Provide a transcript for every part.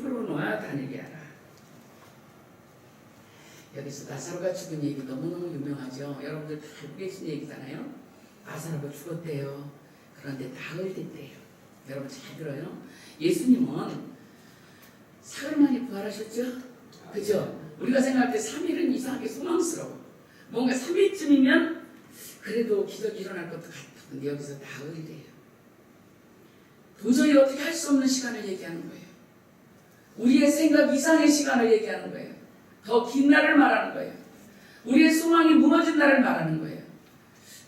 풀어놓아 다니게 하라. 여기서 나사로가 죽은 얘기 너무너무 유명하죠. 여러분들 다 알고 계신 얘기잖아요. 나사로가 죽었대요. 그런데 나흘 됐대요. 여러분 잘 들어요. 예수님은 사흘 만에 부활하셨죠? 그죠? 우리가 생각할 때 3일은 이상하게 소망스러워. 뭔가 3일쯤이면 그래도 기적이 일어날 것도 같아. 근데 여기서 나흘이래요. 도저히 어떻게 할 수 없는 시간을 얘기하는 거예요. 우리의 생각 이상의 시간을 얘기하는 거예요. 더 긴 날을 말하는 거예요. 우리의 소망이 무너진 날을 말하는 거예요.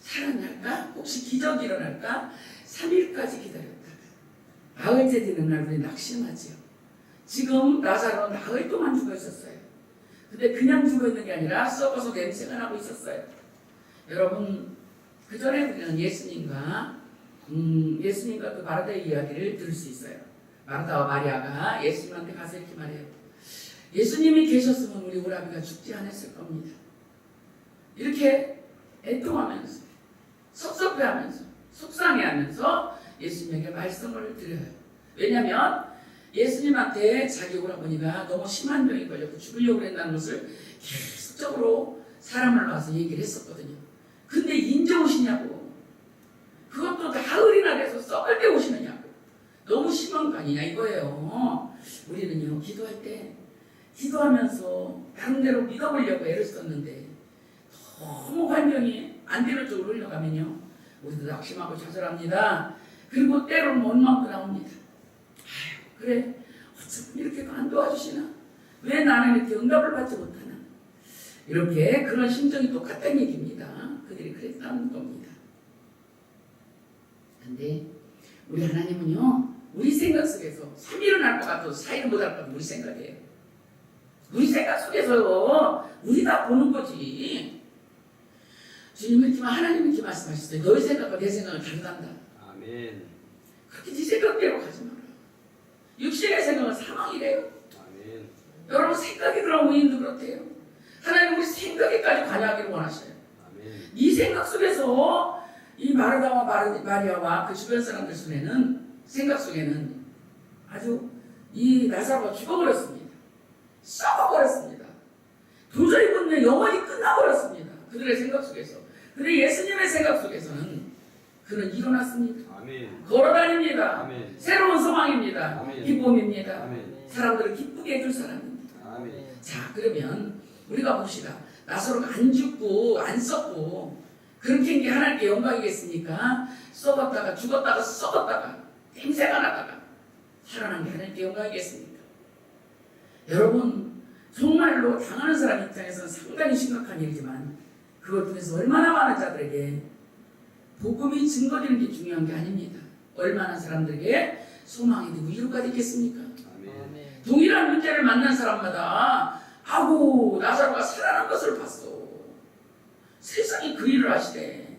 살아날까? 혹시 기적이 일어날까? 3일까지 기다렸다가 나흘째 되는 날 우리 낙심하지요. 지금 나사로는 나흘 동안 죽어 있었어요. 근데 그냥 죽어 있는 게 아니라 썩어서 냄새가 나고 있었어요. 여러분, 그 전에 우리는 예수님과 그 마르다의 이야기를 들을 수 있어요. 마르다와 마리아가 예수님한테 가서 이렇게 말해요. 예수님이 계셨으면 우리 오라비가 죽지 않았을 겁니다. 이렇게 애통하면서 섭섭해하면서 속상해하면서 예수님에게 말씀을 드려요. 왜냐하면 예수님한테 자기 오라버니가 너무 심한 병이 걸렸고 죽으려고 했다는 것을 계속적으로 사람을 놔서 얘기를 했었거든요. 근데 인제 오시냐고. 그것도 나흘이나 돼서 썩을 때 오시느냐고. 너무 심한 거 아니냐 이거예요. 우리는요 기도할 때 기도하면서 나름대로 믿어보려고 애를 썼는데 너무 환경이 안 되는 쪽으로 흘러가면요 우리도 낙심하고 좌절합니다. 그리고 때로는 원망도 나옵니다. 아유 그래 어쩜 이렇게도 안 도와주시나? 왜 나는 이렇게 응답을 받지 못하나? 이렇게 그런 심정이 똑같다는 얘기입니다. 그들이 그랬다는 겁니다. 근데 우리 하나님은요 우리 생각 속에서 3일은 할 것 같아도 4일은 못 할 것 같아도 우리 생각이에요. 우리 생각 속에서 우리가 보는 거지. 주님은 이렇게 하나님은 이렇게 말씀하셨어요. 너희 생각과 내 생각은 다르단다. 아멘. 그렇게 네 생각대로 가지 마라. 육신의 생각은 사망이래요. 아멘. 여러분 생각이 그런 우인도 그렇대요. 하나님은 우리 생각에까지 관여하기를 원하셔요. 아멘. 이 생각 속에서 이 마르다와 마리아와 그 주변 사람들 생각 속에는 아주 이 나사로가 죽어버렸습니다. 썩어버렸습니다. 도저히 묻는 영원히 끝나버렸습니다. 그들의 생각 속에서. 근데 예수님의 생각 속에서는 그는 일어났습니다. 아멘. 걸어다닙니다. 아멘. 새로운 소망입니다. 아멘. 기쁨입니다. 아멘. 사람들을 기쁘게 해줄 사람입니다. 아멘. 자 그러면 우리가 봅시다. 나사로가 안 죽고 안 썩고 그렇게 게 하나님께 영광이겠습니까? 썩었다가 죽었다가 썩었다가 냄새가 나다가 살아난 게 하나님께 영광이겠습니까? 여러분 정말로 당하는 사람 입장에서는 상당히 심각한 일이지만 그걸 통해서 얼마나 많은 자들에게 복음이 증거되는 게 중요한 게 아닙니다. 얼마나 사람들에게 소망이 되고 위로가 되겠습니까? 아멘. 동일한 문제를 만난 사람마다 아고 나사로가 살아난 것을 봤어. 세상이 그 일을 하시대.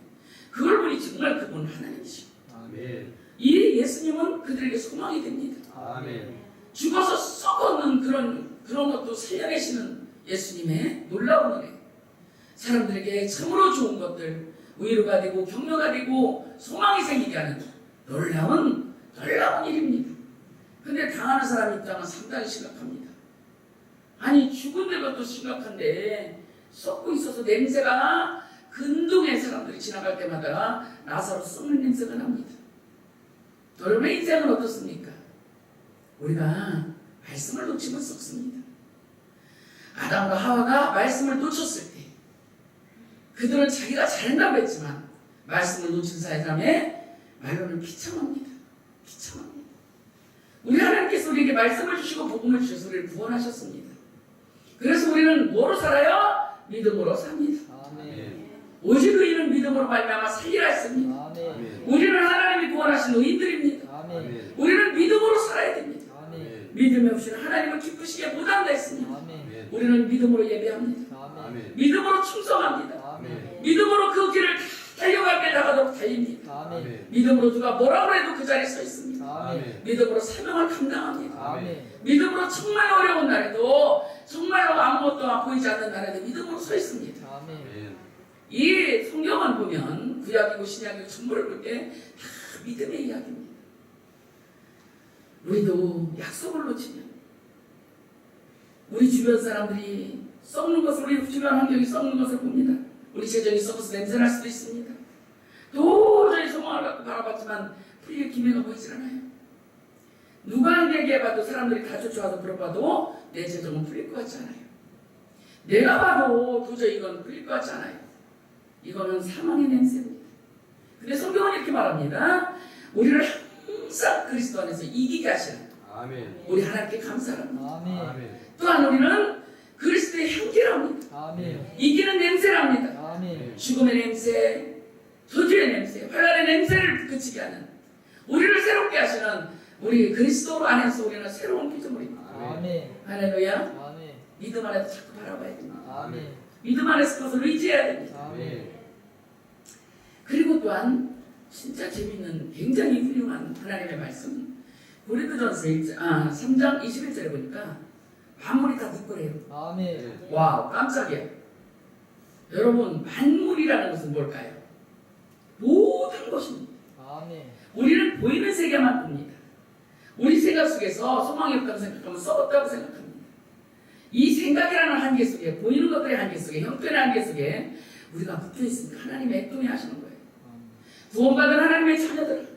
그걸 보니 정말 그분 하나님이시고 아멘. 이 예수님은 그들에게 소망이 됩니다. 아멘. 죽어서 썩어는 그런 것도 살려내시는 예수님의 놀라운 은혜. 사람들에게 참으로 좋은 것들, 위로가 되고 격려가 되고 소망이 생기게 하는 놀라운 일입니다. 근데 당하는 사람 입장은 상당히 심각합니다. 아니 죽은 것도 심각한데 썩고 있어서 냄새가 근동의 사람들이 지나갈 때마다 나사로 썩는 냄새가 납니다. 여러분의 인생은 어떻습니까? 우리가 말씀을 놓치면 썩습니다. 아담과 하와가 말씀을 놓쳤을 때 그들은 자기가 잘한다고 했지만 말씀을 놓친 사람의 말로는 비참합니다. 비참합니다. 우리 하나님께서 우리에게 말씀을 주시고 복음을 주셔서 우리를 구원하셨습니다. 그래서 우리는 뭐로 살아요? 믿음으로 삽니다. 아멘. 오직 의인은 믿음으로 말미암아 살리라 했습니다. 아멘. 우리는 하나님이 구원하신 의인들입니다. 아멘. 우리는 믿음으로 살아야 됩니다. 아멘. 믿음이 없이는 하나님을 기쁘시게 못한다 했습니다. 아멘. 우리는 믿음으로 예배합니다. 아멘. 믿음으로 충성합니다. 아멘. 믿음으로 그 길을 달려갈 때 나가도록 달립니다. 아멘. 믿음으로 누가 뭐라고 해도 그 자리에 서 있습니다. 아멘. 믿음으로 사명을 감당합니다. 아멘. 믿음으로 정말 어려운 날에도 정말로 아무것도 보이지 않는 날에도 믿음으로 서 있습니다. 아멘. 이 성경을 보면 구약이고 신약이고 전부를 볼 때 다 믿음의 이야기입니다. 우리도 약속을 놓치면 우리 주변 사람들이 썩는 것을, 우리 주변 환경이 썩는 것을 봅니다. 우리 재정이 썩어서 냄새날 수도 있습니다. 도저히 소망을 갖고 바라봤지만 풀릴 기미가 보이질 않아요. 누가 얘기해봐도, 사람들이 다 쫓아와도 물어봐도 내 재정은 풀릴 것 같지 않아요. 내가 봐도 도저히 이건 풀릴 것 같지 않아요. 이거는 사망의 냄새입니다. 근데 성경은 이렇게 말합니다. 우리를 항상 그리스도 안에서 이기게 하시는 아멘. 우리 하나님께 감사합니다. 아멘. 또한 우리는 그리스도의 향기랍니다. 아멘. 이기는 냄새랍니다. 아멘. 죽음의 냄새, 저주의 냄새, 환란의 냄새를 그치게 하는, 우리를 새롭게 하시는 우리 그리스도 안에서 우리는 새로운 피조물입니다. 아멘. 할렐루야. 아멘. 믿음 안에서 자꾸 바라봐야 됩니다. 아멘. 믿음 안에서 그것을 의지해야 됩니다. 아멘. 그리고 또한 진짜 재밌는, 굉장히 훌륭한 하나님의 말씀, 고린도전서 3장 21절에 보니까 만물이 다 네 거래요. 아멘. 와우, 깜짝이야. 여러분, 만물이라는 것은 뭘까요? 모든 것입니다. 아멘. 우리는 보이는 세계만 봅니다. 우리 생각 속에서 소망이 없다고 생각하면 썩었다고 생각합니다. 이 생각이라는 한계 속에, 보이는 것들의 한계 속에, 형편의 한계 속에 우리가 묶여 있으니까 하나님의 애통이 하시는 거예요. 구원받은 하나님의 자녀들,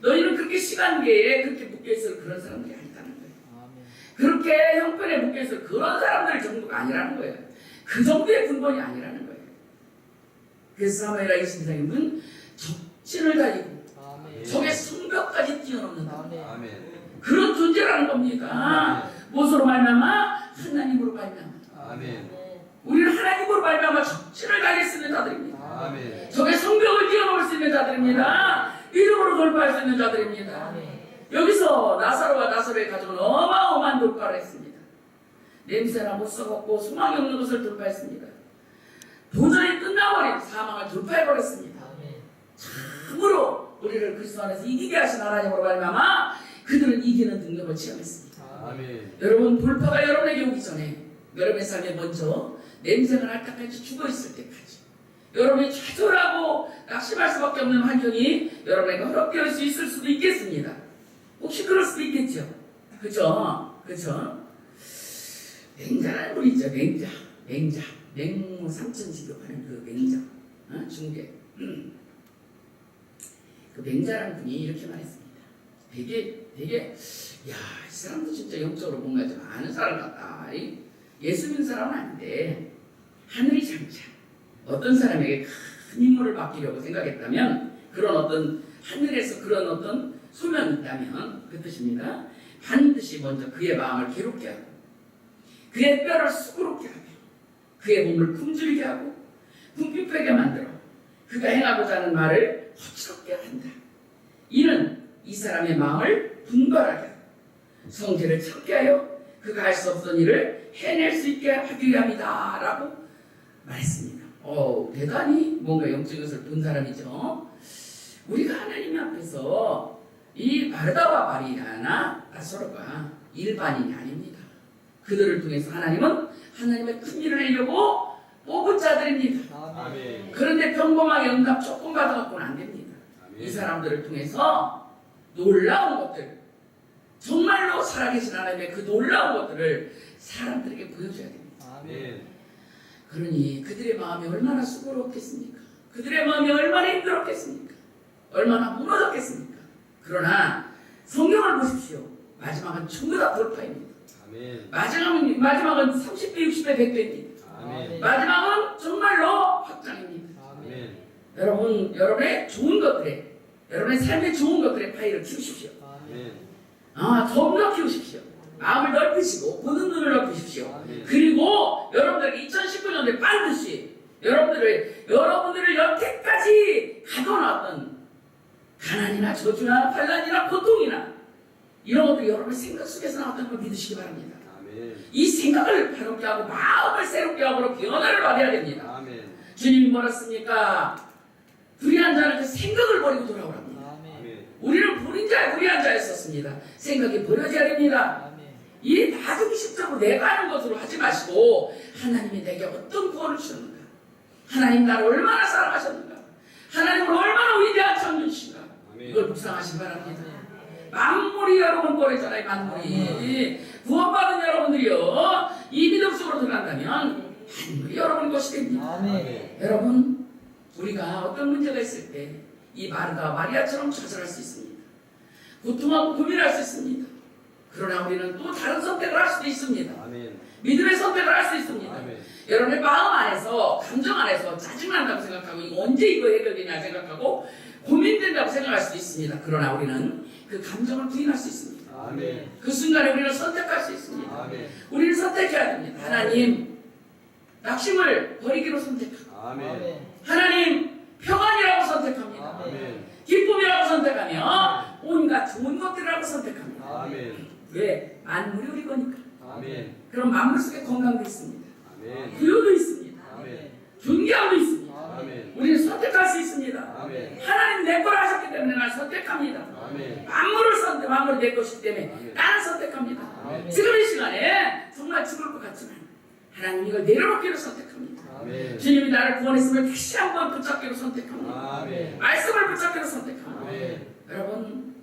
너희는 그렇게 시간계에 그렇게 묶여있을 그런 사람들이 아니다는 거예요. 아멘. 그렇게 형편에 묶여있을 그런 사람들 정도가 아니라는 거예요. 그 정도의 근본이 아니라는 거예요. 그래서 사무엘하 22장님은 적진을 달리고 아멘. 적의 성벽까지 뛰어넘는다. 아멘. 아멘. 그런 존재라는 겁니다. 무엇으로 말미암아? 하나님으로 말미암아. 아멘. 우리는 하나님으로 말미암아 적진을 달릴 수 있는 자들입니다. 아멘. 적의 성벽을 뛰어넘을 수 있는 자들입니다. 이름으로 돌파할 수 있는 자들입니다. 아멘. 여기서 나사로와 나사로의 가족은 어마어마한 돌파를 했습니다. 냄새나 못 썩었고 소망이 없는 것을 돌파했습니다. 도저히 끝나버린 사망을 돌파해버렸습니다. 아멘. 참으로 우리를 그리스도 안에서 이기게 하신 하나님으로 말미암아 그들은 이기는 능력을 체험했습니다. 아멘. 여러분, 돌파가 여러분에게 오기 전에 여러분의 삶에 먼저 냄새가 날 때까지 죽어있을 때까지 여러분이 좌절하고 낙심할 수밖에 없는 환경이 여러분에게 허락되어 있을 수도 있겠습니다. 혹시 그럴 수도 있겠죠. 그죠? 그죠? 맹자라는 분이 있죠. 맹자. 맹무 삼천지교하는 그 맹자. 중계. 그 맹자라는 분이 이렇게 말했습니다. 되게, 야, 이 사람도 진짜 영적으로 뭔가 좀 아는 사람 같다. 예수 믿는 사람은 아닌데, 하늘이 장차 어떤 사람에게 큰 임무를 맡기려고 생각했다면, 그런 어떤, 하늘에서 그런 어떤 소명이 있다면, 그 뜻입니다. 반드시 먼저 그의 마음을 괴롭게 하고, 그의 뼈를 수고롭게 하고, 그의 몸을 굶주리게 하고, 궁핍하게 만들어, 그가 행하고자 하는 말을 거칠게 한다. 이는 이 사람의 마음을 분발하게 하고, 성질을 참게 하여, 그가 할 수 없던 일을 해낼 수 있게 하기 위함이다. 라고 말했습니다. 대단히 뭔가 영적인 것을 본 사람이죠. 우리가 하나님 앞에서 이 바르다와 바리아나 나사로가 일반인이 아닙니다. 그들을 통해서 하나님은 하나님의 큰 일을 하려고 뽑은 자들입니다. 아멘. 그런데 평범하게 응답 조금 받아갖고는 안 됩니다. 이 사람들을 통해서 놀라운 것들, 정말로 살아계신 하나님의 그 놀라운 것들을 사람들에게 보여줘야 됩니다. 아멘. 그러니 그들의 마음이 얼마나 수고롭겠습니까? 그들의 마음이 얼마나 힘들었겠습니까? 얼마나 무너졌겠습니까? 그러나 성경을 보십시오. 마지막은 전부 다 돌파입니다. 아멘. 마지막은 30배, 60배, 100배입니다. 아멘. 마지막은 정말로 확장입니다. 아멘. 여러분, 여러분의 좋은 것들에, 여러분의 삶의 좋은 것들에 파이를 키우십시오. 아멘. 더 키우십시오. 마음을 넓히시고 보는 눈을 넓히십시오. 아멘. 그리고 여러분들에게 2019년도에 반드시 여러분들을 여태까지 가둬놨던 가난이나 저주나 환난이나 고통이나 이런 것도 여러분의 생각 속에서 나왔던 걸 믿으시기 바랍니다. 아멘. 이 생각을 바롭게 하고 마음을 새롭게 하고 변화를 받아야 됩니다. 아멘. 주님이 뭐랬습니까? 불의한 자는 그 생각을 버리고 돌아오랍니다. 아멘. 우리는 불의한 자였었습니다. 생각이 버려져야 됩니다. 아멘. 이 나중식적으로 내가 하는 것으로 하지 마시고 하나님이 내게 어떤 구원을 주셨는가, 하나님 나를 얼마나 사랑하셨는가, 하나님은 얼마나 위대한 창조주신가, 이걸 묵상하시기 바랍니다. 만물이 여러분 거래잖아요. 만물이 구원받은 여러분들이요, 만물이 여러분 것이 됩니다. 아멘. 여러분, 우리가 어떤 문제가 있을 때 이 마르다 마리아처럼 좌절할 수 있습니다. 고통하고 고민할 수 있습니다. 그러나 우리는 또 다른 선택을 할 수도 있습니다. 아멘. 믿음의 선택을 할 수 있습니다. 아멘. 여러분의 마음 안에서, 감정 안에서 짜증난다고 생각하고 이거 언제 이거 해결되냐 생각하고 고민된다고 생각할 수도 있습니다. 그러나 우리는 그 감정을 부인할 수 있습니다. 아멘. 그 순간에 우리는 선택할 수 있습니다. 아멘. 우리는 선택해야 됩니다. 하나님, 낙심을 버리기로 선택하고 아멘. 하나님, 평안이라고 선택합니다. 아멘. 기쁨이라고 선택하며 온갖 좋은 것들이라고 선택합니다. 아멘. 왜? 만물이 우리 거니까. 아멘. 그럼 만물 속에 건강도 있습니다. 아멘. 부여도 있습니다. 아멘. 존귀함도 있습니다. 아멘. 우리는 선택할 수 있습니다. 아멘. 하나님 내 거라 하셨기 때문에 나는 선택합니다. 아멘. 만물이 내 것이기 때문에 아멘. 나는 선택합니다. 아멘. 지금 이 시간에 정말 죽을 것 같지만 하나님 이걸 내려놓기로 선택합니다. 아멘. 주님이 나를 구원했음을 다시 한번 붙잡기로 선택합니다. 아멘. 말씀을 붙잡기로 선택합니다. 아멘. 여러분,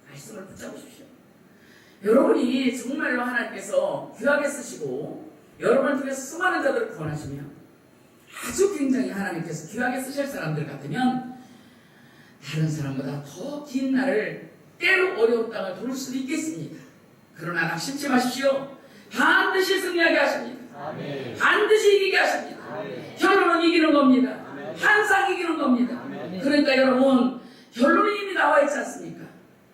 말씀을 붙잡으십시오. 여러분이 정말로 하나님께서 귀하게 쓰시고 여러분을 통해서 수많은 자들을 구원하시며 아주 굉장히 하나님께서 귀하게 쓰실 사람들 같으면 다른 사람보다 더 긴 날을 때로 어려운 땅을 돌 수도 있겠습니다. 그러나 낙심치 마십시오. 반드시 승리하게 하십니다. 아멘. 반드시 이기게 하십니다. 아멘. 결론은 이기는 겁니다. 아멘. 항상 이기는 겁니다. 아멘. 그러니까 여러분, 결론이 이미 나와 있지 않습니까?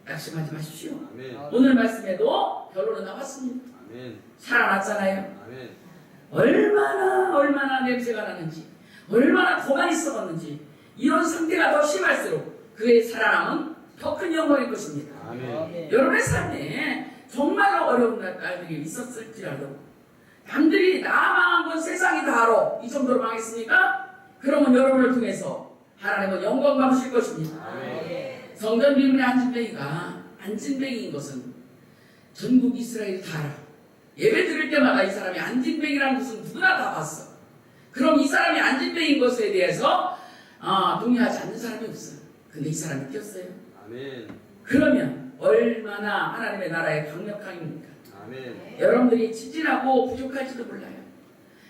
낙심하지 마십시오. 아멘. 오늘 말씀에도 결론은 나왔습니다. 아멘. 살아났잖아요. 아멘. 얼마나 냄새가 나는지, 얼마나 더 많이 썩었는지, 이런 상태가 더 심할수록 그의 살아남은 더 큰 영광일 것입니다. 아멘. 여러분의 삶에 정말로 어려운 날들이 있었을지라도 남들이 나 망한 건 세상이 다 알아. 이 정도로 망했으니까 그러면 여러분을 통해서 하나님은 영광 받으실 것입니다. 아멘. 성전 비문의 안진뱅이가 안진뱅이인 것은 전국 이스라엘이 다 알아. 예배 드릴 때마다 이 사람이 안진뱅이라는 것은 누구나 다 봤어. 그럼 이 사람이 안진뱅이인 것에 대해서 동의하지 않는 사람이 없어요. 근데 이 사람이 뛰었어요. 아멘. 그러면 얼마나 하나님의 나라의 강력함입니까? 아멘. 여러분들이 지진하고 부족할지도 몰라요.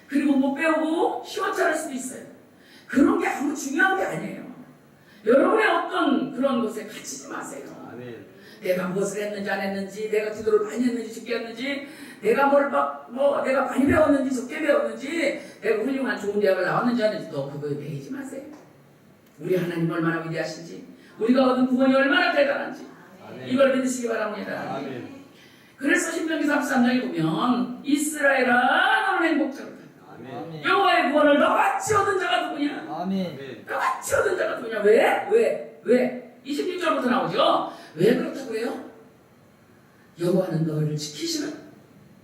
그리고 못 배우고 시원찮을 수도 있어요. 그런 게 아무 중요한 게 아니에요. 여러분의 어떤 그런 것에 갇히지 마세요. 아멘. 내가 무엇을 했는지 안 했는지, 내가 기도를 많이 했는지 적게 했는지, 내가 내가 많이 배웠는지 적게 배웠는지, 내가 훌륭한 좋은 대학을 나왔는지 안 했는지 또 그거에 매이지 마세요. 우리 하나님 얼마나 위대하신지, 우리가 얻은 구원이 얼마나 대단한지 아멘. 이걸 믿으시기 바랍니다. 아멘. 그래서 신명기 33장에 보면 이스라엘아 너는 행복자로다. 아멘. 여호와의 구원을 너같이 얻은 자가 누구냐? 아멘. 너같이 얻은 자가 누구냐? 왜? 26절부터 나오죠. 왜 그렇다고 해요? 여호와는 너희를 지키시는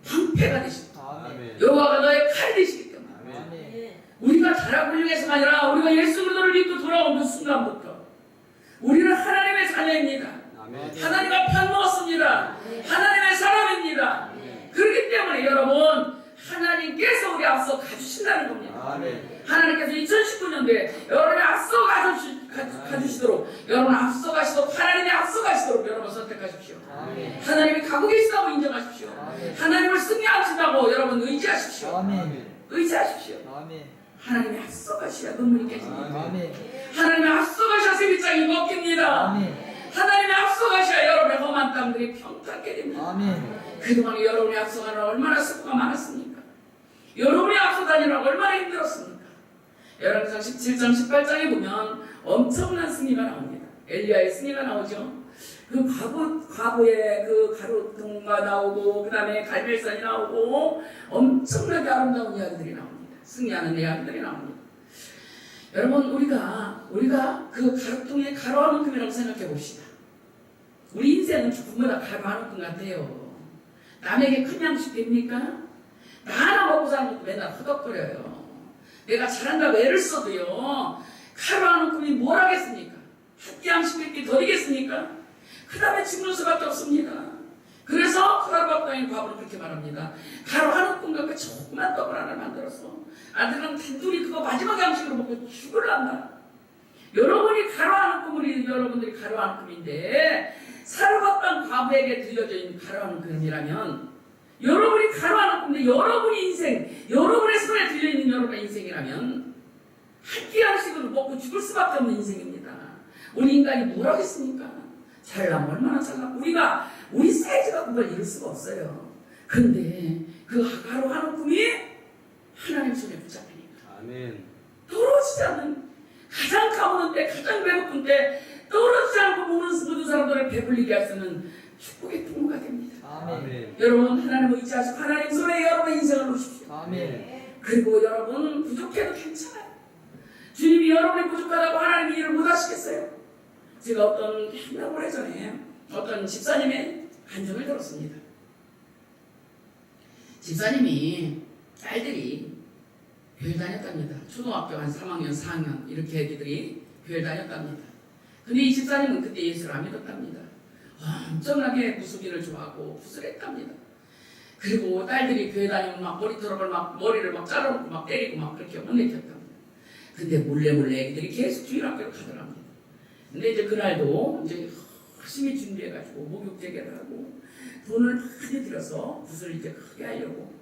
방패가 되시고 아멘. 여호와가 너의 칼이 되시기 때문에 아멘. 우리가 잘하고 훌륭해서가 아니라 우리가 예수 그리스도를 믿고 돌아온 그 순간부터 우리는 하나님의 자녀입니다. 아멘. 하나님과 편먹었습니다. 하나님의 사람입니다. 그렇기 때문에 여러분 하나님께서 우리 앞서 가주신다는 겁니다. 아멘. 하나님께서 2019년도에 여러분이 앞서 가주시도록 여러분 앞서 가시도록 하나님이 앞서 가시도록 여러분 선택하십시오. 아멘. 하나님이 가고 계시다고 인정하십시오. 아멘. 하나님을 승리하신다고 여러분 의지하십시오. 아멘. 의지하십시오. 아멘. 하나님이 앞서 가셔야 눈물이 깨집니다. 아멘. 하나님이 앞서 가셔야 세빛장이 먹힙니다. 아멘. 하나님이 앞서 가셔야 여러분의 험한 땀들이 평탄하게 됩니다. 아멘. 그동안 여러분이 앞서가느라 얼마나 수고가 많았습니까? 여러분이 앞서 다니느라 얼마나 힘들었습니까? 열왕기상 17장 18장에 보면 엄청난 승리가 나옵니다. 엘리야의 승리가 나오죠. 그 과거의 그 가루통과 나오고 그 다음에 갈멜산이 나오고 엄청나게 아름다운 이야기들이 나옵니다. 승리하는 이야기들이 나옵니다. 여러분 우리가 그 가루통의 가루 한 움큼이라고 생각해 봅시다. 우리 인생은 전부 다 가루 한 움큼 같아요. 남에게 큰 양식 됩니까? 나 하나 먹고 사는 것도 맨날 허덕거려요. 내가 잘한다고 애를 써도요. 가루 한 움큼이 뭘 하겠습니까? 한 끼 양식 몇 끼 덜이겠습니까? 그 다음에 죽는 수밖에 없습니다. 그래서 가루밥당의 과부는 그렇게 말합니다. 가루 한 움큼 갖고 조그만 떡을 하나 만들어서 아들은 단둘이 그거 마지막 양식으로 먹고 죽을란다. 여러분이 가루 한 움큼이 여러분들이 가루 한 움큼인데 사르밧단 과부에게 들려져 있는 가루 한 움큼이라면 여러분이 가로하는 꿈인데 여러분의 인생, 여러분의 손에 들려있는 여러분의 인생이라면 한 끼 한식으로 먹고 죽을 수밖에 없는 인생입니다. 우리 인간이 뭘 하겠습니까? 잘나면 얼마나 잘나면 우리 사이즈가 그걸 이룰 수가 없어요. 근데 그 가로하는 꿈이 하나님 손에 붙잡히니까 아멘. 떨어지지 않는, 가장 가보는 때, 가장 배고픈 때 떨어지지 않고 모든 사람들을 배불리게 할 수 있는 축복의 통로가 됩니다. 아멘. 여러분 하나님을 의지하시고 하나님 손에 여러분의 인생을 놓으십시오. 아멘. 그리고 여러분 부족해도 괜찮아요. 주님이 여러분이 부족하다고 하나님이 일을 못하시겠어요? 제가 어떤 몇 오래전에 어떤 집사님의 간증을 들었습니다. 집사님이 딸들이 교회 다녔답니다. 초등학교 한 3학년, 4학년 이렇게 애기들이 교회 다녔답니다. 근데 이 집사님은 그때 예수를 안 믿었답니다. 엄청나게 무속인을 좋아하고 구슬했답니다. 그리고 딸들이 교회 다니면 막 머리털을 막 머리를 막 자르고 막 때리고 막 그렇게 혼내켰답니다. 근데 몰래 애기들이 계속 주일학교를 가더랍니다. 근데 이제 그날도 이제 열심히 준비해가지고 목욕 재개를 하고 돈을 많이 들여서 붓을 이제 크게 하려고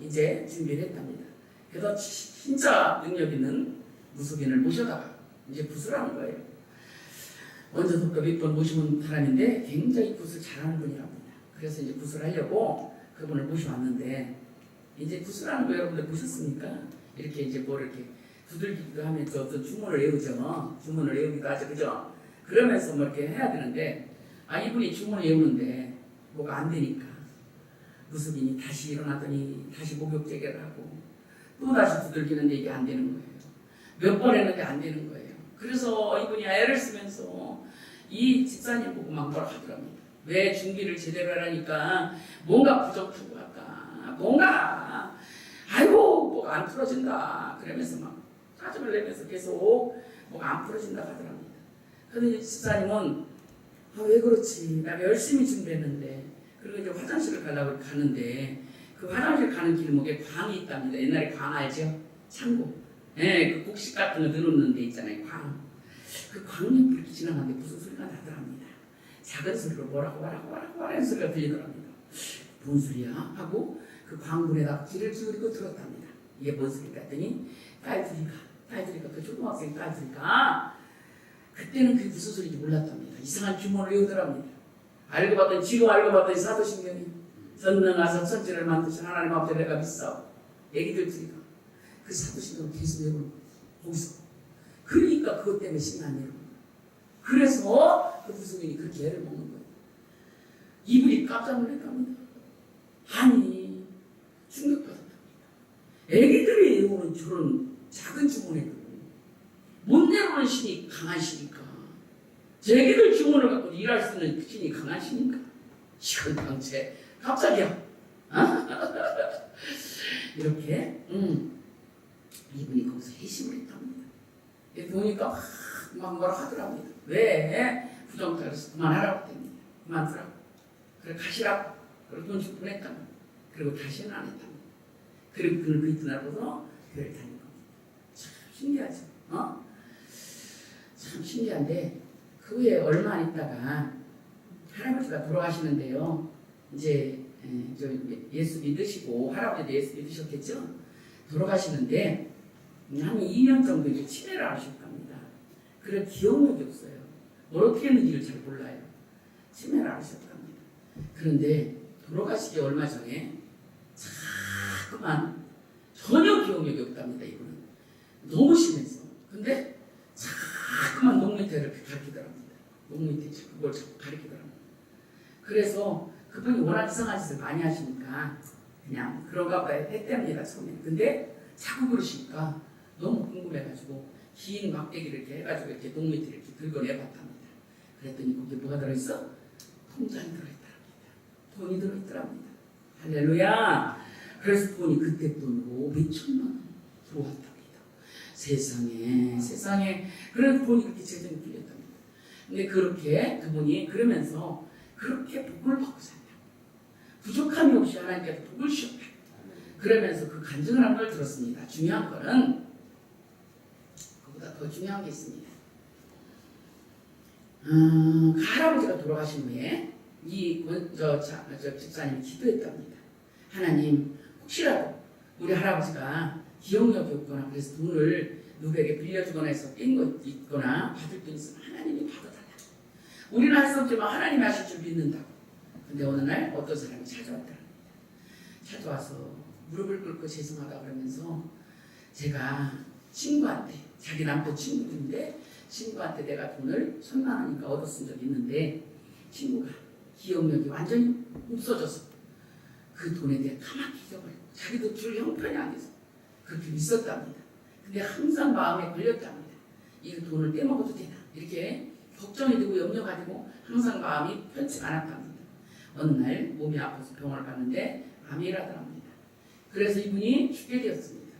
이제 준비를 했답니다. 그래서 진짜 능력 있는 무속인을 모셔다가 이제 붓을 하는 거예요. 원전속도 몇 번 모시는 사람인데 굉장히 붓을 잘하는 분이랍니다. 그래서 이제 붓을 하려고 그분을 모셔왔는데 이제 붓을 하는 거 여러분들 보셨습니까? 이렇게 이제 뭐 이렇게 두들기기도 하면서 어떤 주문을 외우죠. 주문을 외우기도 하죠. 그죠? 그러면서 뭐 이렇게 해야 되는데 이분이 주문을 외우는데 뭐가 안 되니까 무속인이 다시 일어나더니 다시 목욕 재개를 하고 또 다시 두들기는데 이게 안 되는 거예요. 몇 번 했는데 안 되는 거예요. 그래서 이분이 애를 쓰면서 이 집사님 보고 막 뭐라 하더랍니다. 왜 준비를 제대로 하라니까 뭔가 부족한 것 같다. 뭔가 아이고 뭐가 안 풀어진다. 그러면서 막 짜증을 내면서 계속 뭐가 안 풀어진다 하더랍니다. 그런데 집사님은 왜 그렇지? 내가 열심히 준비했는데 그리고 이제 화장실을 가려고 가는데 그 화장실 가는 길목에 광이 있답니다. 옛날에 광 알죠? 창고. 예, 그 곡식 같은 거 넣어놓는 데 있잖아요. 광. 그 광이 이렇게 지나가는데 무슨 소리가 나더랍니다. 작은 소리로 뭐라고 하는 소리가 들리더랍니다. 뭔 소리야? 하고 그 광문에다가 귀를 기울이고 들었답니다. 이게 뭔 소리가 했더니 딸들이가 그 초등학생 딸들이가 그때는 그게 무슨 소리인지 몰랐답니다. 이상한 주문을 외우더랍니다. 지금 알고 봤더니 사도신경이 전능하사 천지를 만드신 하나님 앞에 내가 믿사오. 애기들 둘이가 그 사도신경을 계속 외우는 거예요. 거기서. 그러니까 그것 때문에 신이 안 내려오는 거예요. 그래서 그 무속인이 그렇게 애를 먹는 거예요. 이분이 깜짝 놀랐답니다. 아니 충격받았답니다. 애기들이 외우는 저런 작은 주문에 못 내려오는 신이 강한 신이니까 저 애기들 주문을 갖고 일할 수 있는 신이 강한 신인가? 시큰 방채 갑자기야. 이렇게 이분이 거기서 회심을 했답니다. 보니까 막 뭐라 하더라고요. 왜? 부정타에서 그만하라고 했답니다. 그만두라고. 그래 가시라고. 그리고 돈 주고 보냈답니다. 그리고 다시는 안 했답니다. 그리고 그 이튿날부터 교회를 다닌 겁니다. 참 신기하죠. 참 신기한데 그 후에 얼마 안 있다가 할아버지가 돌아가시는데요. 이제 예수 믿으시고 할아버지도 예수 믿으셨겠죠. 돌아가시는데 한 2년 정도 이제 치매를 하셨답니다. 그래 기억력이 없어요. 뭘 어떻게 했는지를 잘 몰라요. 치매를 하셨답니다. 그런데 돌아가시기 얼마 전에 자꾸만 전혀 기억력이 없답니다. 이분은 너무 심해서. 근데 자꾸만 녹밑에 이렇게 가리키더랍니다. 녹밑에 그걸 자꾸 가리키더랍니다. 그래서 그분이 워낙 이상한 짓을 많이 하시니까 그냥 그런가 보다 했답니다. 처음에. 근데 자꾸 그러시니까 너무 궁금해가지고 긴 막대기를 이렇게 해가지고 이렇게 녹밑에 이렇게 긁어내봤답니다. 그랬더니 거기에 뭐가 들어있어? 통장이 들어있더랍니다. 돈이 들어있더랍니다. 할렐루야. 그래서 돈이 그때 돈으로 몇천만 원 들어왔답니다. 세상에 그래서 돈이 그렇게 재정이 풀렸답니다. 근데 그렇게 그분이 그러면서 그렇게 복을 받고 산다. 부족함이 없이 하나님께서 복을 주셨다. 그러면서 그 간증을 한 걸 들었습니다. 중요한 거는 그보다 더 중요한 게 있습니다. 그 할아버지가 돌아가신 후에 저 집사님이 기도했답니다. 하나님, 혹시라도 우리 할아버지가 기억력이 없거나 그래서 돈을 누구에게 빌려주거나 해서 낀 거 있거나 받을 돈 있으면 하나님이 받아달라. 우리는 할 수 없지만 하나님이 하실 줄 믿는다고. 근데 어느 날 어떤 사람이 찾아왔더랍니다. 찾아와서 무릎을 꿇고 죄송하다 그러면서 제가 친구한테, 자기 남편 친구인데 친구한테 내가 돈을 1,000만 원인가 얻었은 적이 있는데 친구가 기억력이 완전히 없어져서 그 돈에 대해 가만히 잊어버리고 자기도 줄 형편이 안 돼서 그렇게 있었답니다. 근데 항상 마음에 걸렸답니다. 이 돈을 떼먹어도 되나 이렇게 걱정이 되고 염려가 되고 항상 마음이 편치 않았답니다. 어느 날 몸이 아파서 병원을 갔는데 암이라더랍니다. 그래서 이분이 죽게 되었습니다.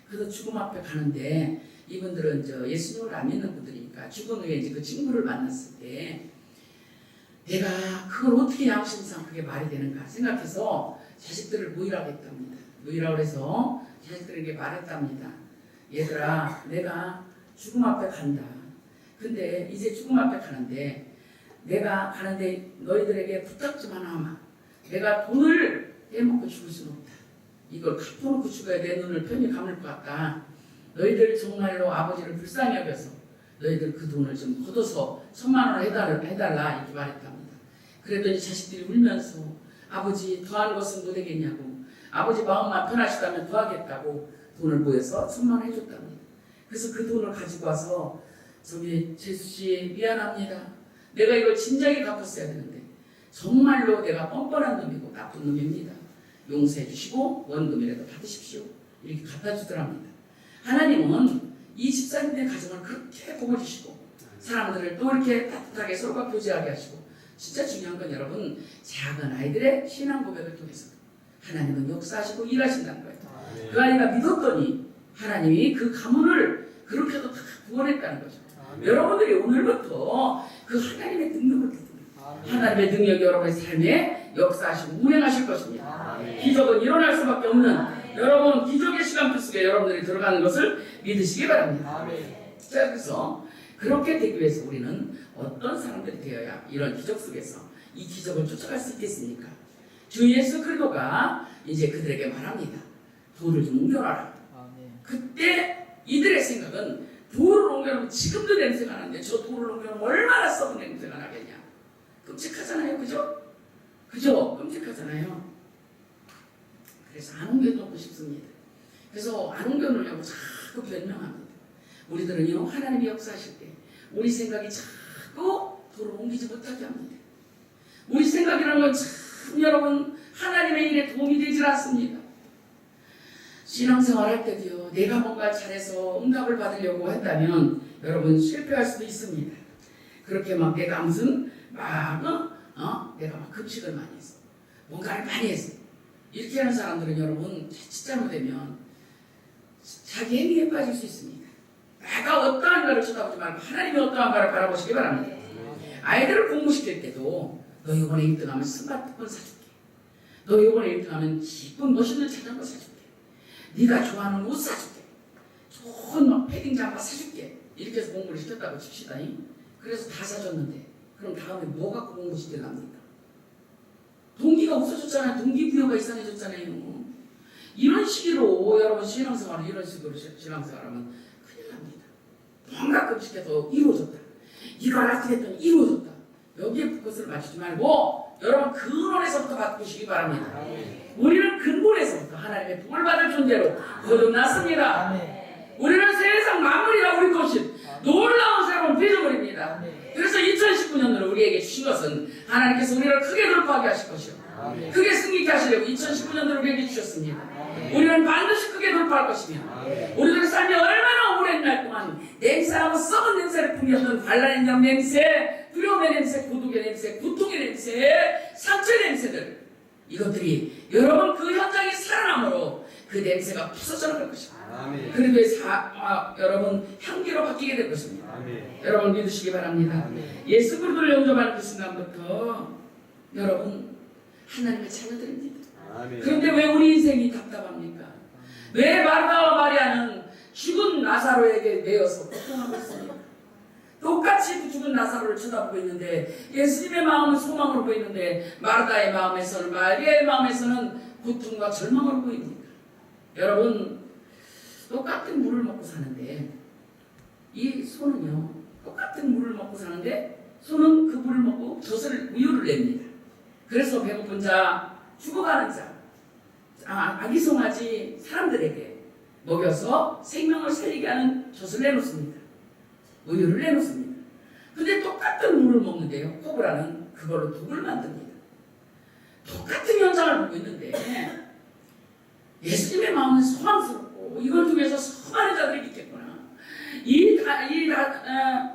그래서 죽음 앞에 가는데 이분들은 예수님을 안 믿는 분들이니까 죽은 후에 이제 그 친구를 만났을 때 내가 그걸 어떻게 양심상 그게 말이 되는가 생각해서 자식들을 모이라고 했답니다. 모이라고 해서 자식들에게 말했답니다. 얘들아, 내가 죽음 앞에 간다. 근데 이제 죽음 앞에 가는데 내가 가는데 너희들에게 부탁 좀 하나 하마. 내가 돈을 떼먹고 죽을 수는 없다. 이걸 갚아놓고 죽어야 내 눈을 편히 감을 것 같다. 너희들 정말로 아버지를 불쌍히 여겨서 너희들 그 돈을 좀 걷어서 1,000만 원을 해달라 이렇게 말했답니다. 그랬더니 자식들이 울면서 아버지 더하는 것은 못 되겠냐고 아버지 마음만 편하시다면 더하겠다고 돈을 모여서 1,000만 원 해줬답니다. 그래서 그 돈을 가지고 와서 저기 재수씨 미안합니다. 내가 이걸 진작에 갚았어야 되는데 정말로 내가 뻔뻔한 놈이고 나쁜 놈입니다. 용서해 주시고 원금이라도 받으십시오. 이렇게 갖다 주더랍니다. 하나님은 이 집사님들의 가정을 그렇게 보호주시고 사람들을 또 이렇게 따뜻하게 서로가 교제하게 하시고 진짜 중요한 건 여러분 작은 아이들의 신앙 고백을 통해서 하나님은 역사하시고 일하신다는 거예요. 그 아이가 믿었더니 하나님이 그 가문을 그렇게도 다 구원했다는 거죠. 여러분들이 오늘부터 그 하나님의 능력을 듣는 하나님의 능력이 여러분의 삶에 역사하시고 운행하실 것입니다. 기적은 일어날 수밖에 없는 여러분 기적의 시간표 속에 여러분들이 들어가는 것을 믿으시기 바랍니다. 자, 그래서 그렇게 되기 위해서 우리는 어떤 사람들이 되어야 이런 기적 속에서 이 기적을 쫓아갈 수 있겠습니까? 주 예수 그리스도가 이제 그들에게 말합니다. 돌을 좀 옮겨놔라. 그때 이들의 생각은 돌을 옮겨놓으면 지금도 냄새가 나는데 저 돌을 옮겨놓으면 얼마나 썩은 냄새가 나겠냐. 끔찍하잖아요. 그죠? 그죠? 끔찍하잖아요. 그래서 안 옮겨놓고 싶습니다. 그래서 안 옮겨놓으려고 자꾸 변명합니다. 우리들은요 하나님이 역사하실 때 우리 생각이 자꾸 돌을 옮기지 못하게 합니다. 우리 생각이라는 건 참 여러분 하나님의 일에 도움이 되질 않습니다. 신앙생활 할 때도요 내가 뭔가 잘해서 응답을 받으려고 한다면 여러분 실패할 수도 있습니다. 그렇게 막 내가 무슨 내가 막 금식을 많이 했어 뭔가를 많이 했어 이렇게 하는 사람들은 여러분 자칫 잘못되면 자기 행위에 빠질 수 있습니다. 내가 어떠한가를 쳐다보지 말고 하나님이 어떠한가를 바라보시기 바랍니다. 아이들을 공부시킬 때도 너 이번에 1등하면 스마트폰 사줄게. 너 이번에 1등하면 기쁜 멋있는 자전거 사줄게. 네가 좋아하는 옷 사줄게. 좋은 막 패딩 잠바 사줄게. 이렇게 해서 공부를 시켰다고 칩시다. 그래서 다 사줬는데 그럼 다음에 뭐 갖고 공부시키랍니까? 동기가 없어졌잖아요. 동기부여가 이상해졌잖아요. 이런 식으로 여러분 신앙생활을 이런 식으로 신앙생활하면 큰일 납니다. 뭔가 끔찍해서 이루어졌다. 이거 알았더니 했더니 이루어졌다. 여기에 포커스를 맞추지 말고 여러분 근원에서부터 바꾸시기 바랍니다. 우리는 근본에서부터 하나님의 복을 받을 존재로 거듭났습니다. 우리는 세상 만물이라 우리 것이 놀라운 새로운 피조물입니다. 그래서 2019년으로 우리에게 주신 것은 하나님께서 우리를 크게 돌파하게 하실 것이요 크게 승리케 하시려고 2019년으로 우리에게 주셨습니다. 우리는 반드시 크게 돌파할 것이며 우리들의 삶이 얼마나 오랜 날 동안 냄새나고 썩은 냄새를 풍겼던 환난의 영 냄새, 두려움의 냄새, 고독의 냄새, 고통의 냄새, 상처의 냄새들 이것들이 여러분 그 현장이 살아남으로 그 냄새가 부서져 나갈 것입니다. 그리고 여러분 향기로 바뀌게 될 것입니다. 여러분 믿으시기 바랍니다. 예수 그리스도를 영접하는 그 순간부터 여러분 하나님의 자녀들입니다. 그런데 왜 우리 인생이 답답합니까? 왜 마르다와 마리아는 죽은 나사로에게 매여서 고통하고 있습니까? 똑같이 죽은 나사로를 쳐다보고 있는데 예수님의 마음은 소망으로 보이는데 마르다의 마음에서는 마리아의 마음에서는 고통과 절망으로 보입니다. 여러분 똑같은 물을 먹고 사는데 이 소는요 똑같은 물을 먹고 사는데 소는 그 물을 먹고 젖을 우유를 냅니다. 그래서 배고픈 자 죽어가는 자 아기송아지 사람들에게 먹여서 생명을 살리게 하는 젖을 내놓습니다. 우유를 내놓습니다. 근데 똑같은 물을 먹는데요. 코브라는 그걸로 독을 만듭니다. 똑같은 현상을 보고 있는데 예수님의 마음은 소망스럽고 이걸 통해서 수많은 자들이 믿겠구나.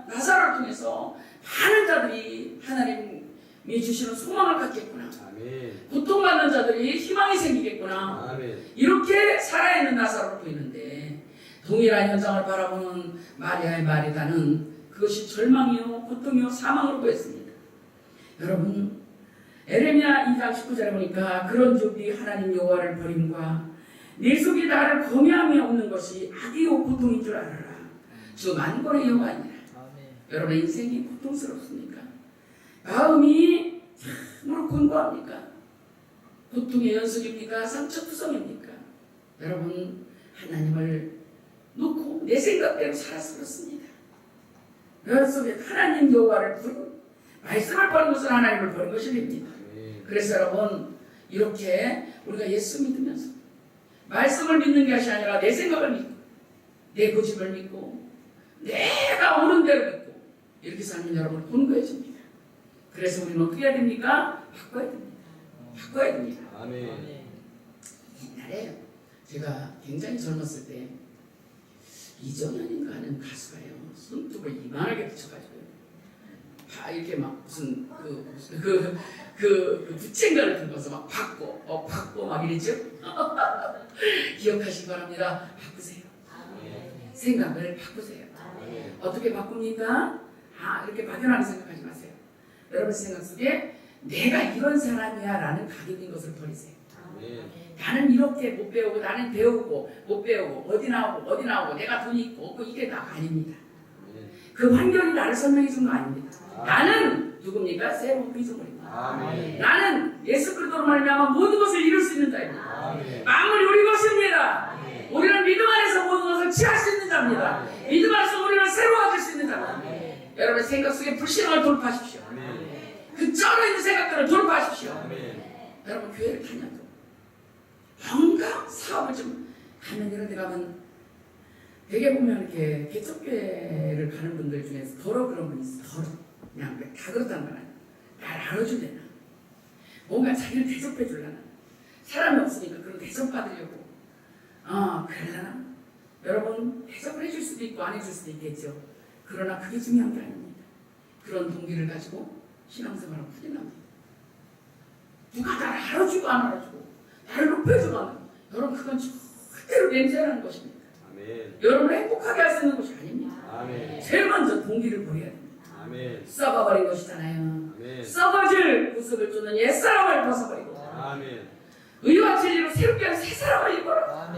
나사로를 통해서 많은 자들이 하나님이 주시는 소망을 갖겠구나. 아멘. 고통받는 자들이 희망이 생기겠구나. 아멘. 이렇게 살아있는 나사로를 보이는데 동일한 현상을 바라보는 마리아의 마리다는 그것이 절망이요 고통이요 사망으로 보였습니다. 여러분 에레미야 2장 19절에 보니까 그런 족이 하나님 여호와를 버림과 네 속에 나를 거미함이 없는 것이 악이요 고통인 줄 알아라. 주 만군의 여호와니라. 여러분의 인생이 고통스럽습니까? 마음이 참으로 곤고합니까? 고통의 연속입니까? 상처투성입니까? 여러분 하나님을 놓고 내 생각대로 살아서 그렇습니다. 여러분 하나님 여호와를 부르고 말씀을 버린 것은 하나님을 버린 것입니다. 그래서 여러분 이렇게 우리가 예수 믿으면서 말씀을 믿는 것이 아니라 내 생각을 믿고 내 고집을 믿고 내가 옳은 대로 믿고 이렇게 살면 여러분 곤고해집니다. 그래서 우리는 어떻게 해야 됩니까? 바꿔야 됩니다. 바꿔야 됩니다. 아멘. 옛날에 제가 굉장히 젊었을 때 이정현인가 하는 가수가요 손톱을 이만하게 붙여가지고 이렇게 막 무슨 부채인가를 들고서 막 받고 막 이랬죠. 기억하시기 바랍니다. 바꾸세요. 생각을 바꾸세요. 어떻게 바꿉니까? 이렇게 막연하게 생각하지 마세요. 여러분 생각 속에 내가 이런 사람이야 라는 가격인 것을 버리세요. 나는 이렇게 못 배우고 나는 배우고 못 배우고 어디 나오고 내가 돈이 있고 없고 이게 다가 아닙니다. 그 환경이 나를 설명해 준 거 아닙니다. 나는 누굽니까? 새로운 피조물입니다. 나는 예수 그리스도로 말미암아 모든 것을 이룰 수 있는 자입니다. 만물이 우리 것입니다. 우리는 믿음 안에서 모든 것을 취할 수 있는 자입니다. 믿음 안에서 우리는 새로워질 수 있는 자입니다. 여러분 생각 속에 불신앙을 돌파하십시오. 그 쩔어 있는 생각들을 돌파하십시오. 여러분 교회를 다녀도 뭔가 사업을 좀 가면 이런 데 가면 되게 보면 이렇게 개척교회를 가는 분들 중에서 더러 그런 분이 있어. 더러. 그냥 다 그렇다는 건 아니야. 날 알아주려나. 뭔가 자기를 대접해 주려나. 사람이 없으니까 그런 대접받으려고. 그러려나. 여러분 대접을 해줄 수도 있고 안 해줄 수도 있겠죠. 그러나 그게 중요한 게 아닙니다. 그런 동기를 가지고 신앙생활은 후진합니다. 누가 나를 알아주고 안 알아주고 나를 높여주고 안 하고 여러분 그건 절대로 냄새나는 것입니다. 여러분을 행복하게 할 수 있는 것이 아닙니다. 제일 먼저 동기를 버려야 됩니다. 썩어버린 것이잖아요. 썩어질 구습을 쫓는 옛사람을 벗어버리고 의와 진리로 새롭게 새 사람을 입어라.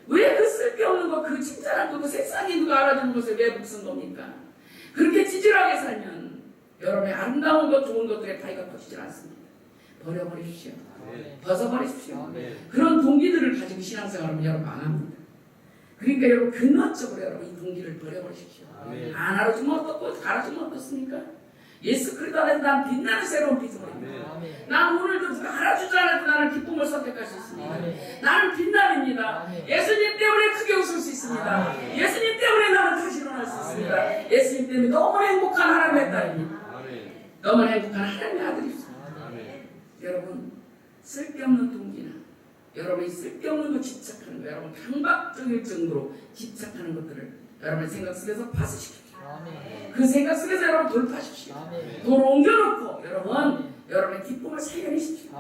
왜 그 쓸데없는 거, 그 칭찬한 거, 그 세상에 누가 알아주는 것을 왜 목숨 겁니까? 그렇게 찌질하게 살면 여러분의 아름다운 것, 좋은 것들의 파이가 커지질 않습니다. 버려버리십시오. 벗어버리십시오. 그런 동기들을 가지고 신앙생활하면 여러분 망합니다. 그러니까 여러분 근원적으로 여러분 이 동기를 버려버리십시오. 안 알아주면 어떻고 알아주면 어떻습니까? 예수 그리스도 안에서 난 빛나는 새로운 피조물입니다. 난 오늘도 누가 알아주지 않아도 나는 기쁨을 선택할 수 있습니다. 나는 빛남입니다. 예수님 때문에 크게 웃을 수 있습니다. 예수님 때문에 나는 다시 일어날 수 있습니다. 예수님 때문에 너무 행복한 하나님의 딸입니다. 너무 행복한 하나님의 아들입니다. 여러분 쓸데없는 동기나 여러분이 쓸데없는 거 집착하는 거 여러분 강박적일 정도로 집착하는 것들을 여러분의 생각 속에서 파쇄시킵시오. 그 생각 속에서 여러분 돌파하십시오. 돌을 옮겨놓고 여러분의 기쁨을 살려내십시오.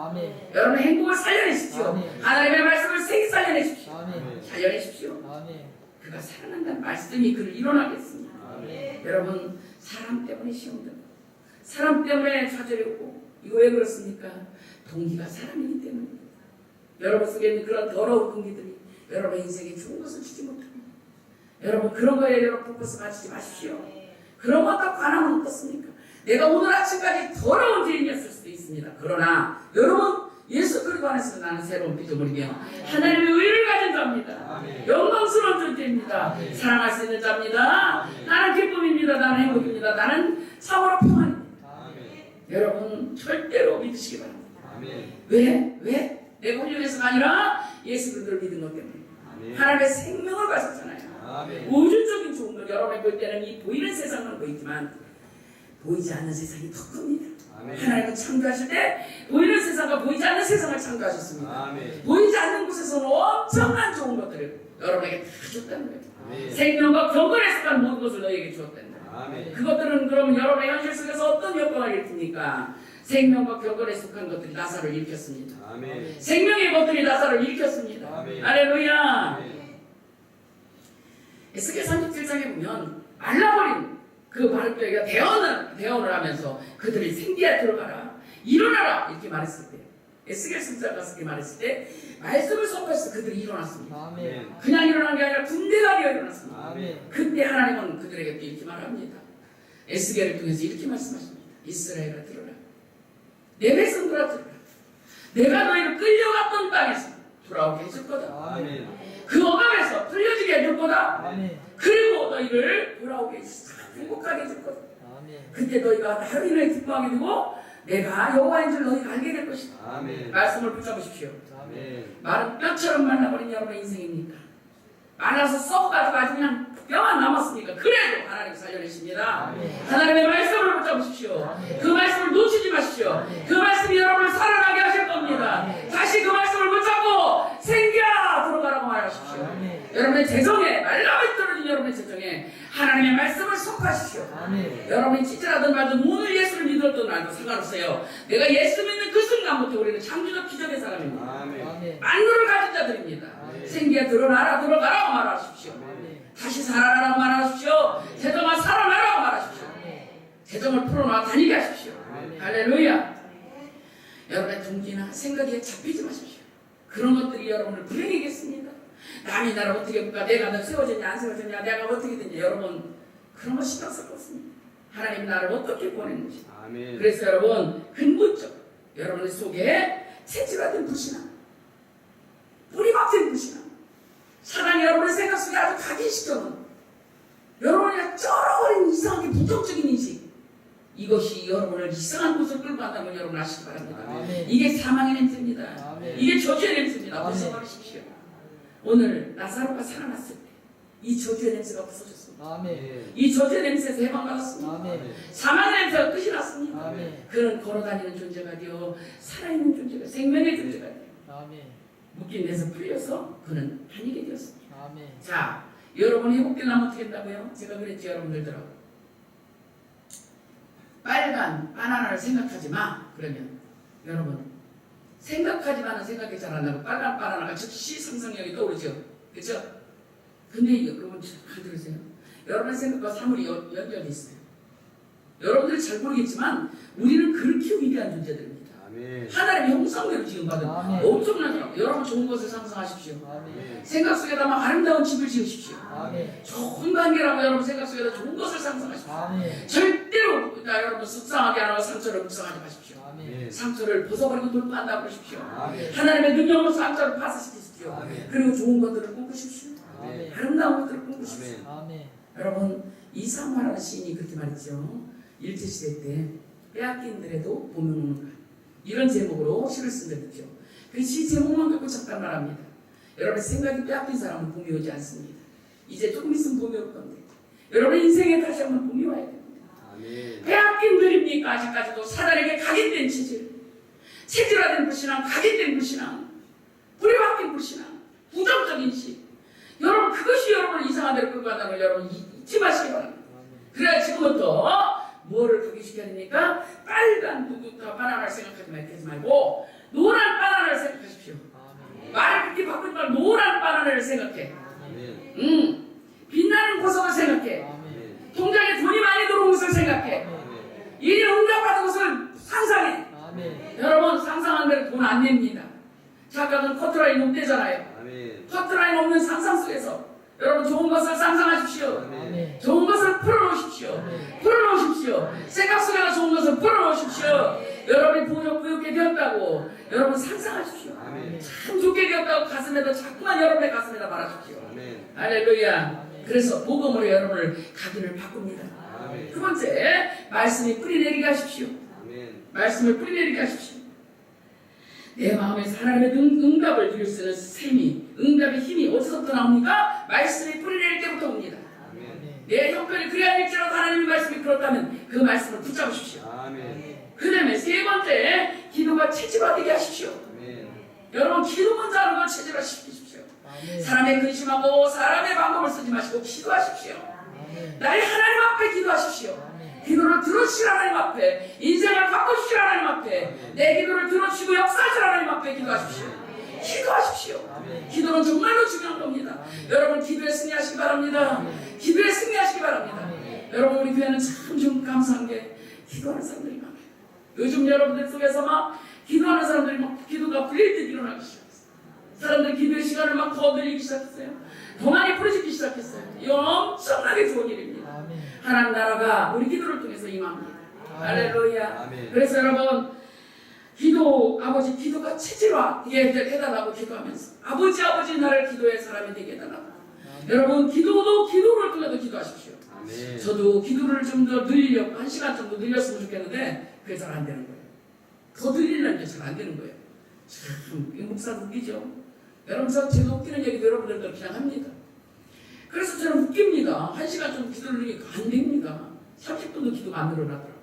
여러분의 행복을 살려내십시오. 하나님의 말씀을 생기 살려내십시오. 살려내십시오. 그가 살아난다는 말씀이 그를 일어나겠습니다. 여러분 사람 때문에 시험되고 사람 때문에 좌절이 오고 이거 왜 그렇습니까? 동기가 사람이기 때문입니다. 여러분 속에 있는 그런 더러운 동기들이 여러분의 인생에 좋은 것을 주지 못합니다. 여러분 그런 거에 여러분 포커스 맞추지 마십시오. 그런 것도 관하면 어떻습니까? 내가 오늘 아침까지 더러운 죄인이었을 수도 있습니다. 그러나 여러분 예수 그리스도 안에서 나는 새로운 피조물이며 하나님의 의를 가진 자입니다. 영광스러운 존재입니다. 사랑할 수 있는 자입니다. 나는 기쁨입니다. 나는 행복입니다. 나는 참으로 평안입니다. 여러분 절대로 믿으시기 바랍니다. 왜? 내가 훌륭해서가 아니라 예수 그리스도를 믿은 것 때문에 하나님의 생명을 가졌잖아요. 우주적인 좋은 것 여러분이 볼 때는 이 보이는 세상은 보이지만 보이지 않는 세상이 더 큽니다. 하나님은 창조하실 때 보이는 세상과 보이지 않는 세상을 창조하셨습니다. 보이지 않는 곳에서는 엄청난 좋은 것들을 여러분에게 다 줬다는 거예요. 생명과 경건에 속한 모든 것을 너희에게 주었다는 거예요. 그것들은 그러면 여러분의 현실 속에서 어떤 효과가 일으킵니까? 생명과 경건에 속한 것들이 나사를 일으켰습니다. 생명의 것들이 나사를 일으켰습니다. 할렐루야. 에스겔 37장에 보면 말라버린 그 바르뼈가 대언을 하면서 그들이 생기에 들어가라 일어나라 이렇게 말했을 때 에스겔 10장 가서 이렇게 말했을 때 말씀을 선포해서 그들이 일어났습니다. 그냥 일어난 게 아니라 군대가 되어 일어났습니다. 그때 하나님은 그들에게 또 이렇게 말합니다. 에스겔을 통해서 이렇게 말씀하십니다. 이스라엘아 들어라. 내 백성들아 들어라. 내가 너희를 끌려갔던 땅에서 돌아오게 해줄 거다. 그 억압에서 풀려지게 해줄 거다. 그리고 너희를 돌아오게 행복하게 해줄 거다. 그때 너희가 나로 인해 기뻐하게 되고 내가 여호와인 줄 너희가 알게 될 것이다. 말씀을 붙잡으십시오. 마른 뼈처럼 말라버린 여러분의 인생입니까? 말라서 썩어가지고 아주 그냥 뼈만 남았습니까? 그래도 하나님 살려내십니다. 하나님의 말씀을 붙잡으십시오. 그 말씀을 놓치지 마십시오. 그 말씀이 여러분을 살아나게 하실 겁니다. 다시 그 말씀을 붙잡고 생기야 들어가라고 말하십시오. 여러분의 재정에 말라버리 떨어진 여러분의 재정에 하나님의 말씀을 속하십시오. 여러분이 찌질하든 말든 오늘 예수를 믿었든 말든 상관없어요. 내가 예수 믿는 그 순간부터 우리는 창조적 기적의 사람입니다. 만물을 가진 자들입니다. 생기에 들어가라 들어가라고 말하십시오. 다시 살아나라고 말하십시오. 재정아 살아나라고 말하십시오. 재정을 풀어놔 다니게 하십시오. 할렐루야. 여러분의 동기나 생각에 잡히지 마십시오. 그런 것들이 여러분을 불행하겠습니다. 남이 나를 어떻게 볼까? 내가 너 세워졌냐 안 세워졌냐? 내가 어떻게 됐냐? 여러분 그런 거 신경 쓸 거 없습니다. 하나님 나를 어떻게 보냈는지. 그래서 여러분 근본적 여러분의 속에 체질화된 불신앙, 뿌리 박힌 불신앙, 사단이 여러분의 생각 속에 아주 각인시켜놓은 여러분의 쩔어버린 이상하게 부정적인 인식, 이것이 여러분을 이상한 곳을 끌고 간다는 걸 여러분 아시기 바랍니다. 이게 사망의 냄새입니다. 이게 저주의 냄새입니다. 벗어버리십시오. 오늘 나사로가 살아났을 때 이 저주의 냄새가 없어졌습니다. 이 저주의 냄새에서 해방받았습니다. 사망의 냄새가 끝이 났습니다. 그는 걸어다니는 존재가 되어 살아있는 존재가 생명의 존재가 되어 묶인 데서 풀려서 그는 다니게 되었습니다. 자, 여러분이 회복되려면 어떻게 한다고요? 제가 그랬죠 여러분들더라고. 빨간 바나나를 생각하지 마. 그러면 여러분 생각하지만은 생각이 잘 안 나고 빨간 바나나가 즉시 상상력이 떠오르죠. 그렇죠? 근데 여러분 잘 들으세요. 여러분의 생각과 사물이 연결이 있어요. 여러분들이 잘 모르겠지만 우리는 그렇게 위대한 존재들입니다. 하나님의 형상대로 지음받은 엄청난 사람. 여러분 좋은 것을 상상하십시오. 생각 속에다 막 아름다운 집을 지으십시오. 좋은 관계라고 여러분 생각 속에다 좋은 것을 상상하십시오. 절대로 여러분 속상하게 안 하고 상처를 묵상하지 마십시오. 상처를 벗어버리고 돌파한다고 그러십시오. 하나님의 능력으로 상처를 파쇄시키십시오. 그리고 좋은 것들을 꿈꾸십시오. 아름다운 것들을 꿈꾸십시오. 여러분 이상화라는 시인이 그렇게 말했죠. 일제시대 때 빼앗긴들에도 봄이 오는가 이런 제목으로 시를 쓴 적 있죠. 그 시 제목만 갖고 잠깐 말합니다. 여러분의 생각이 빼앗긴 사람은 봄이 오지 않습니다. 이제 조금 있으면 봄이 올 건데 여러분의 인생에 다시 한번 봄이 와야 됩니다. 빼앗긴들입니까? 아직까지도 사단에게 각인된 체질화된 불신앙, 각인된 불신앙, 뿌리박힌 불신앙, 부정적인 시. 여러분 그것이 여러분을 이상한 데로 끌고 간다는 걸 여러분 잊지 마시기 바랍니다. 그래야 지금부터 뭐를 각인시켜야 됩니까? 빨간 누구부터 바나나를 생각하지 말고 노란 바나나를 생각하십시오. 말을 그렇게 바꾸지 말고 노란 바나나를 생각해. 빛나는 보석을 생각해. 통장에 돈이 많이 들어온 것을 생각해. 일이 응답받은 것을 상상해. 여러분 상상한 대로 돈 안 냅니다. 작가는 커트라인 없대잖아요. 커트라인 없는 상상 속에서 여러분 좋은 것을 상상하십시오. 아멘. 좋은 것을 풀어놓으십시오. 풀어놓으십시오. 생각 속에다 좋은 것을 풀어놓으십시오. 여러분이 부유하게 되었다고 여러분 상상하십시오. 아멘. 참 좋게 되었다고 가슴에다 자꾸만 여러분의 가슴에다 말하십시오. 아멘. 할렐루야. 그래서 복음으로 여러분을 각인을 바꿉니다. 아멘. 두 번째, 말씀이 뿌리내리게 하십시오. 아멘. 말씀을 뿌리내리게 하십시오. 내 마음에서 하나님의 응답을 드릴 수 있는 셈이, 응답의 힘이 어디서부터 나옵니까? 말씀이 뿌리내릴 때부터 옵니다. 아멘. 내 형편이 그리 아닐지라도 하나님의 말씀이 그렇다면 그 말씀을 붙잡으십시오. 아멘. 그 다음에 세 번째, 기도가 체질화되게 하십시오. 아멘. 여러분 기도 먼저 하는 걸 체질화시키십시오. 아멘. 사람의 근심하고 사람의 방법을 쓰지 마시고 기도하십시오. 아멘. 나의 하나님 앞에 기도하십시오. 기도를 들어주실 하나님 앞에, 인생을 바꿔주실 하나님 앞에, 내 기도를 들어주시고 역사하실 하나님 앞에 기도하십시오. 기도하십시오. 기도는 정말로 중요한 겁니다. 여러분 기도에 승리하시기 바랍니다. 기도에 승리하시기 바랍니다. 여러분 우리 교회는 참 좀 감사한 게 기도하는 사람들이 많아요. 요즘 여러분들 속에서 막 기도하는 사람들이 막 기도가 불릴 듯 일어나기 시작했어요. 사람들이 기도의 시간을 막 더 늘리기 시작했어요. 더 많이 부르짖기 시작했어요. 이 엄청나게 좋은 일입니다. 하나님 나라가 우리 기도를 통해서 임합니다. 할렐루야. 아멘. 그래서 여러분 기도 아버지 기도가 체질화 해달라고 기도하면서 아버지 나를 기도의 사람이 되게 해달라고. 여러분 기도도 기도를 통해서 기도하십시오. 아멘. 저도 기도를 좀 더 늘리려고 1시간 정도 늘렸으면 좋겠는데 그게 잘 안 되는 거예요. 더 늘리려는 게 잘 안 되는 거예요. 참 목사도 웃기죠. 여러분 제가 웃기는 얘기도 여러분들도 그냥 합니다. 그래서 저는 웃깁니다. 1시간 정도 기도를 늘리니까 안 됩니다. 30분도 기도가 안 늘어나더라고요.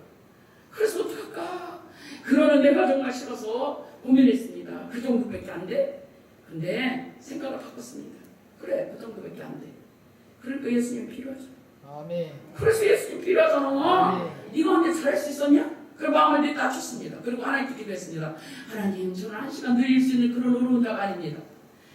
그래서 어떡할까? 그러는 내가 정말 싫어서 고민했습니다. 그 정도밖에 안 돼? 근데 생각을 바꿨습니다. 그래, 그 정도밖에 안 돼. 그러니까 예수님 필요하죠. 아멘. 그래서 예수님 필요하잖아. 네. 네가 언제 잘할 수 있었냐? 그 마음을 내 낮췄습니다. 그리고 하나님께 기도했습니다. 하나님, 저는 1시간 늘릴 수 있는 그런 어려운 자가 아닙니다.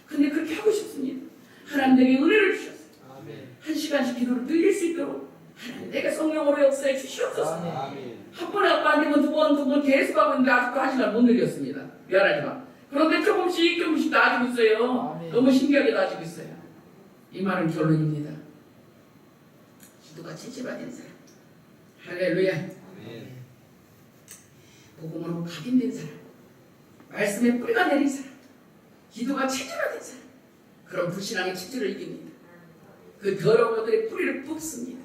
근데 그렇게 하고 싶습니다. 하나님 내게 은혜를 주셨어요. 아멘. 1시간씩 기도를 늘릴 수 있도록 하나님 내게 성령으로 역사해 주시옵소서. 아멘. 한 번에 안 되면 두 번 계속 하고 있는데 아직도 1시간 못 늘렸습니다. 미안하지만. 그런데 조금씩 나아지고 있어요. 아멘. 너무 신기하게 나아지고 있어요. 이 말은 결론입니다. 기도가 체질화된 사람. 할렐루야. 아멘. 복음으로 각인된 사람. 말씀에 뿌리가 내린 사람. 기도가 체질화된 사람. 그런 불신앙의 체질을 이깁니다. 그 더러운 것들의 뿌리를 뽑습니다.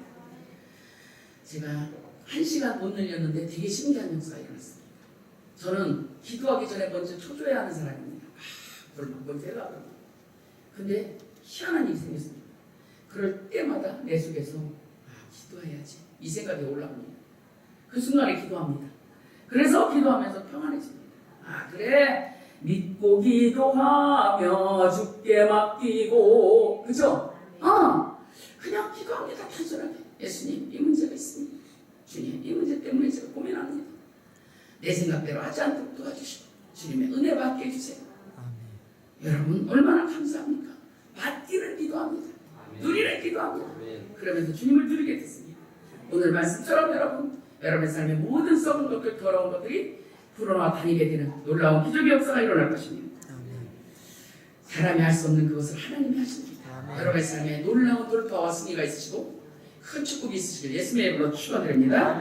제가 1시간 못 늘렸는데 되게 신기한 역사가 일어났습니다. 저는 기도하기 전에 먼저 초조해야 하는 사람입니다. 뭘 제가 그러나. 근데 희한한 일이 생겼습니다. 그럴 때마다 내 속에서 기도해야지 이 생각이 올라옵니다. 그 순간에 기도합니다. 그래서 기도하면서 평안해집니다. 그래 믿고 기도하며 주께 맡기고 그죠? 그냥 기도합니다. 단순하게 예수님 이 문제가 있습니다. 주님 이 문제 때문에 제가 고민합니다. 내 생각대로 하지 않도록 도와주시고 주님의 은혜 받게 해주세요. 여러분 얼마나 감사합니까? 받기를 기도합니다. 누리를 기도합니다. 그러면서 주님을 누리게 됐습니다. 오늘 말씀처럼 여러분의 삶의 모든 썩은 것들 더러운 것들이 불어나 다니게 되는 놀라운 기적의 역사가 일어날 것입니다. 사람이 할 수 없는 그것을 하나님이 하십니다. 여러분의 삶에 놀라운 돌파와 승리가 있으시고 큰 축복이 있으시길 예수님의 이름으로 축원드립니다.